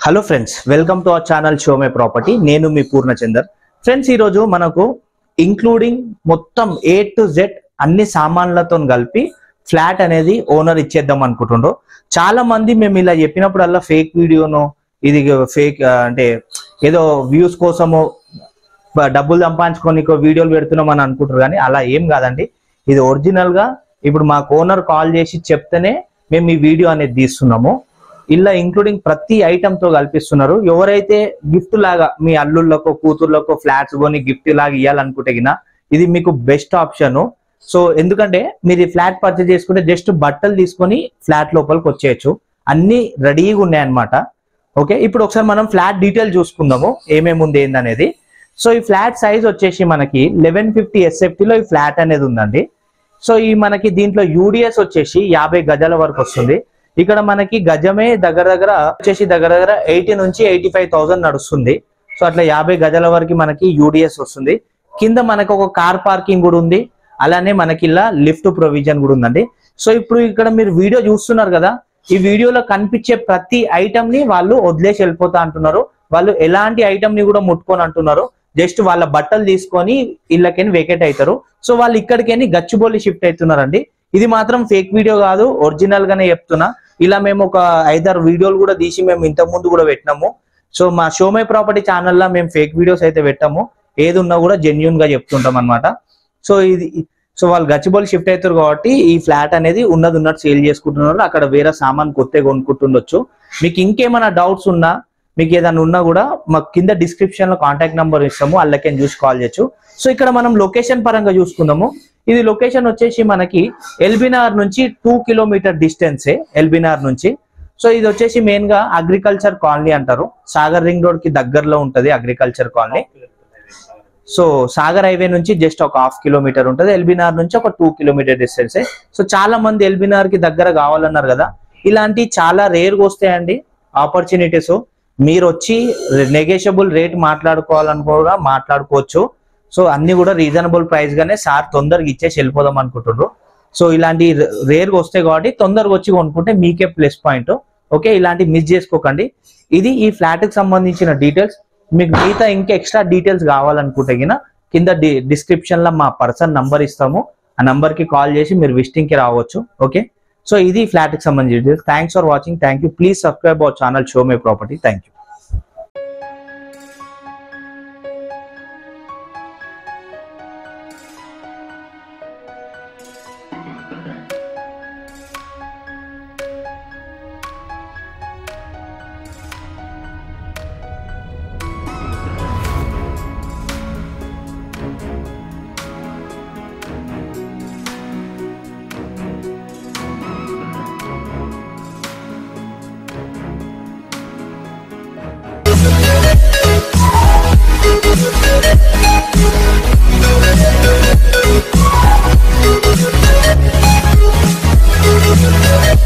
Hello friends, welcome to our channel show my property. నేను మీ Purnachander. Friends, ఈరోజు మనకు including మొత్తం A to Z అన్ని సామాన్లతో కలిపి ఫ్లాట్ అనేది ఓనర్ ఇచ్చేద్దాం అనుకుంటుండ్రు. చాలా మంది మేము ఇలా చెప్పినప్పుడల్లా ఫేక్ వీడియోను, ఇది ఫేక్ అంటే ఏదో వ్యూస్ కోసము డబ్బులు సంపాదించుకొని వీడియోలు పెడుతున్నాం అని అనుకుంటారు, కానీ అలా ఏం కాదండి. ఇది ఒరిజినల్ గా ఇప్పుడు మాకు ఓనర్ కాల్ చేసి చెప్తేనే మేము ఈ వీడియో అనేది తీస్తున్నాము. ఇలా ఇంక్లూడింగ్ ప్రతి ఐటమ్ తో కల్పిస్తున్నారు. ఎవరైతే గిఫ్ట్ లాగా మీ అల్లుళ్ళకో కూతుర్లకో ఫ్లాట్స్ కొని గిఫ్ట్ లాగా ఇవ్వాలనుకుంటే ఇది మీకు బెస్ట్ ఆప్షన్. సో ఎందుకంటే మీరు ఈ ఫ్లాట్ పర్చేజ్ చేసుకుంటే జస్ట్ బట్టలు తీసుకొని ఫ్లాట్ లోపలికి వచ్చేయచ్చు. అన్ని రెడీగా ఉన్నాయన్నమాట. ఓకే, ఇప్పుడు ఒకసారి మనం ఫ్లాట్ డీటెయిల్ చూసుకుందాము, ఏమేమి ఉంది ఏందనేది. సో ఈ ఫ్లాట్ సైజ్ వచ్చేసి మనకి 1150 SFT లో ఈ ఫ్లాట్ అనేది ఉందండి. సో ఈ మనకి దీంట్లో యూడిఎస్ వచ్చేసి 50 గజాల వరకు వస్తుంది. ఇక్కడ మనకి గజమే దగ్గర వచ్చేసి 80 నుంచి 85,000 నడుస్తుంది. సో అట్లా 50 గజాల వరకు మనకి యూడిఎస్ వస్తుంది. కింద మనకు ఒక కార్ పార్కింగ్ కూడా ఉంది. అలానే మనకి ఇలా లిఫ్ట్ ప్రొవిజన్ కూడా ఉందండి. సో ఇప్పుడు ఇక్కడ మీరు వీడియో చూస్తున్నారు కదా, ఈ వీడియోలో కనిపించే ప్రతి ఐటమ్ ని వాళ్ళు వదిలేసి వెళ్ళిపోతా అంటున్నారు. వాళ్ళు ఎలాంటి ఐటమ్ ని కూడా ముట్టుకొని అంటున్నారు. జస్ట్ వాళ్ళ బట్టలు తీసుకొని ఇళ్ళకని వేకేట్ అవుతారు. సో వాళ్ళు ఇక్కడికని గచ్చిబౌలి షిఫ్ట్ అవుతున్నారండి. ఇది మాత్రం ఫేక్ వీడియో కాదు, ఒరిజినల్ గానే చెప్తున్నా. ఇలా మేము ఒక 5-6 వీడియోలు కూడా తీసి మేము ఇంతకు ముందు కూడా పెట్టినాము. సో మా షో మై ప్రాపర్టీ ఛానల్లో మేము ఫేక్ వీడియోస్ అయితే పెట్టాము. ఏది ఉన్నా కూడా జెన్యున్ గా చెప్తుంటాం అనమాట. సో వాళ్ళు గచ్చిబౌలి షిఫ్ట్ అవుతారు కాబట్టి ఈ ఫ్లాట్ అనేది ఉన్నట్టు సేల్ చేసుకుంటున్నారు. అక్కడ వేరే సామాన్ కొత్తగా కొనుక్కుంటుండొచ్చు. మీకు ఇంకేమైనా డౌట్స్ ఉన్నా, మీకు ఏదైనా ఉన్నా కూడా మాకు కింద డిస్క్రిప్షన్ లో కాంటాక్ట్ నెంబర్ ఇస్తాము, అల్లకేం చూసి కాల్ చేయొచ్చు. సో ఇక్కడ మనం లొకేషన్ పరంగా చూసుకుందాము. ఇది లొకేషన్ వచ్చేసి మనకి ఎల్బీనగర్ నుంచి 2 కిలోమీటర్ డిస్టెన్సే ఎల్బీనగర్ నుంచి. సో ఇది వచ్చేసి మెయిన్ గా అగ్రికల్చర్ కాలనీ అంటారు. సాగర్ రింగ్ రోడ్ కి దగ్గరలో ఉంటది agriculture colony. So Sagar highway నుంచి జస్ట్ ఒక 1/2 కిలోమీటర్ ఉంటుంది. ఎల్బీనగర్ నుంచి ఒక 2 కిలోమీటర్ డిస్టెన్సే. సో చాలా మంది ఎల్బీనగర్ కి దగ్గర కావాలన్నారు కదా, ఇలాంటి చాలా రేర్గా వస్తాయండి ఆపర్చునిటీస్. మీరు వచ్చి నెగోషియబుల్ రేట్ మాట్లాడుకోవాలనుకో మాట్లాడుకోవచ్చు. సో అన్ని కూడా రీజనబుల్ ప్రైస్ గానే సార్ తొందరగా ఇచ్చేసి వెళ్ళిపోదాం అనుకుంటున్నారు. సో ఇలాంటి రేర్గా వస్తాయి కాబట్టి తొందరగా వచ్చి కొనుక్కుంటే మీకే ప్లస్ పాయింట్. ఓకే, ఇలాంటి మిస్ చేసుకోకండి. ఇది ఈ ఫ్లాట్ కి సంబంధించిన డీటెయిల్స్. మీకు మిగతా ఇంకా ఎక్స్ట్రా డీటెయిల్స్ కావాలనుకుంటే కింద డిస్క్రిప్షన్ లో మా పర్సన్ నంబర్ ఇస్తాము. ఆ నంబర్ కి కాల్ చేసి మీరు విజిటింగ్ కి రావచ్చు. ఓకే, సో ఇది ఫ్లాట్ కి సంబంధించిన details. Thanks for watching. Thank you. Please subscribe our channel show my property. Thank you.